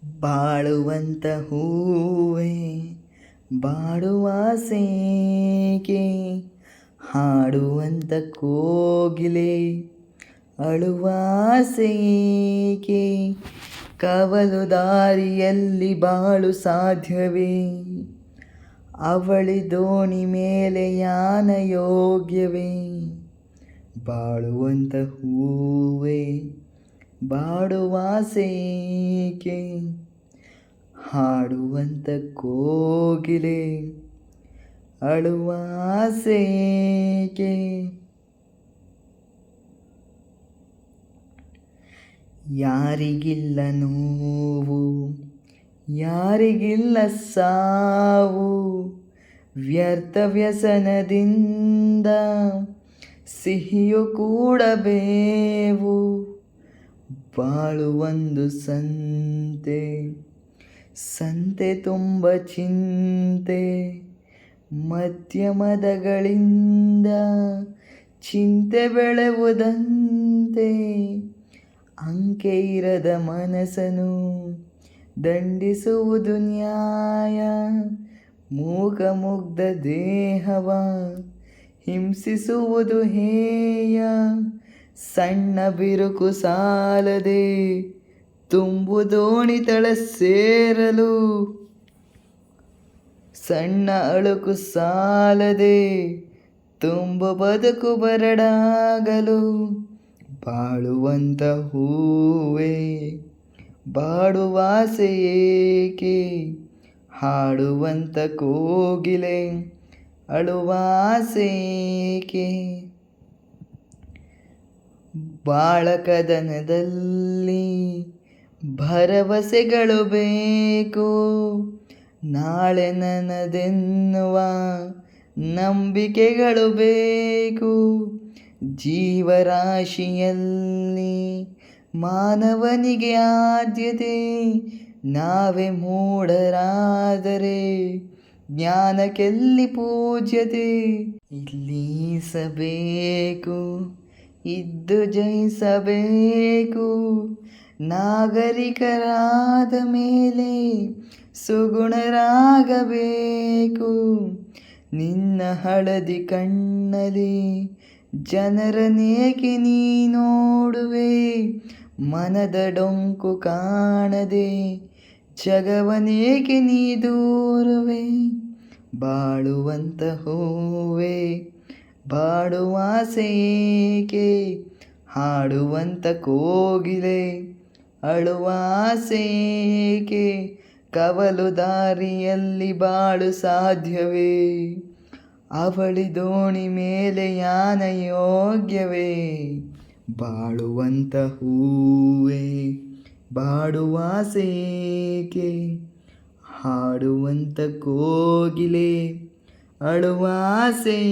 ಬಾಳುವಂತ ಹೂವೇ ಬಾಡುವಾಸೇಕೆ, ಹಾಡುವಂತ ಕೋಗಿಲೆ ಅಳುವಾಸೇಕೆ, ಕವಲು ದಾರಿಯಲ್ಲಿ ಬಾಳು ಸಾಧ್ಯವೇ, ಅವಳಿ ದೋಣಿ ಮೇಲೆ ಯಾನ ಯೋಗ್ಯವೇ. ಬಾಳುವಂತ ಹೂವೇ ಬಾಡುವಾಸೇಕೆ, ಹಾಡುವಂತ ಕೋಗಿಲೆ ಅಳುವಾಸೇಕೆ. ಯಾರಿಗಿಲ್ಲ ನೋವು, ಯಾರಿಗಿಲ್ಲ ಸಾವು, ವ್ಯರ್ಥ ವ್ಯಸನದಿಂದ ಸಿಹಿಯು ಕೂಡ ಬೇವು. ಬಾಳು ಒಂದು ಸಂತೆ, ಸಂತೆ ತುಂಬ ಚಿಂತೆ, ಮಧ್ಯಮದಗಳಿಂದ ಚಿಂತೆ ಬೆಳೆವುದಂತೆ. ಅಂಕೆ ಇರದ ಮನಸ್ಸನ್ನು ದಂಡಿಸುವುದು ನ್ಯಾಯ, ಮೂಕ ಮುಗ್ಧ ದೇಹವ ಹಿಂಸಿಸುವುದು ಹೇಯ. ಸಣ್ಣ ಬಿರುಕು ಸಾಲದೆ ತುಂಬು ದೋಣಿ ತಳ ಸೇರಲು, ಸಣ್ಣ ಅಳುಕು ಸಾಲದೆ ತುಂಬು ಬದುಕು ಬರಡಾಗಲು. ಬಾಳುವಂತ ಹೂವೇ ಬಾಡುವಾಸೇಕೆ, ಹಾಡುವಂತ ಕೋಗಿಲೆ ಅಳುವಾಸೇಕೆ. ಬಾಳಕದನದಲ್ಲಿ ಭರವಸೆಗಳು ಬೇಕು, ನಾಳೆ ನನ್ನದೆನ್ನುವ ನಂಬಿಕೆಗಳು ಬೇಕು. ಜೀವರಾಶಿಯಲ್ಲಿ ಮಾನವನಿಗೆ ಆದ್ಯತೆ, ನಾವೇ ಮೂಢರಾದರೆ ಜ್ಞಾನಕ್ಕೆಲ್ಲಿ ಪೂಜ್ಯತೆ. ಇಲ್ಲಿಸಬೇಕು, ಇದ್ದು ಜಯಿಸಬೇಕು, ನಾಗರಿಕರಾದ ಮೇಲೆ ಸುಗುಣರಾಗಬೇಕು. ನಿನ್ನ ಹಳದಿ ಕಣ್ಣಲ್ಲಿ ಜನರನೇಕೆ ನೀ ನೋಡುವೆ, ಮನದ ಡೊಂಕು ಕಾಣದೆ ಜಗವನೇಕೆ ನೀ ದೂರುವೆ. ಬಾಳುವಂತ ಹೂವೇ ಬಾಡುವಾಸೇಕೆ, ಹಾಡುವಂತ ಕೋಗಿಲೆ ಅಳುವಾಸೇಕೆ. ಕವಲು ದಾರಿಯಲ್ಲಿ ಬಾಳು ಸಾಧ್ಯವೇ, ಅವಳಿ ದೋಣಿ ಮೇಲೆ ಯಾನ ಯೋಗ್ಯವೇ. ಬಾಳುವಂತ ಹೂವೇ ಬಾಡುವಾಸೇಕೆ, ಹಾಡುವಂತ ಕೋಗಿಲೆ ಅಳುವಾಸೇಕೆ.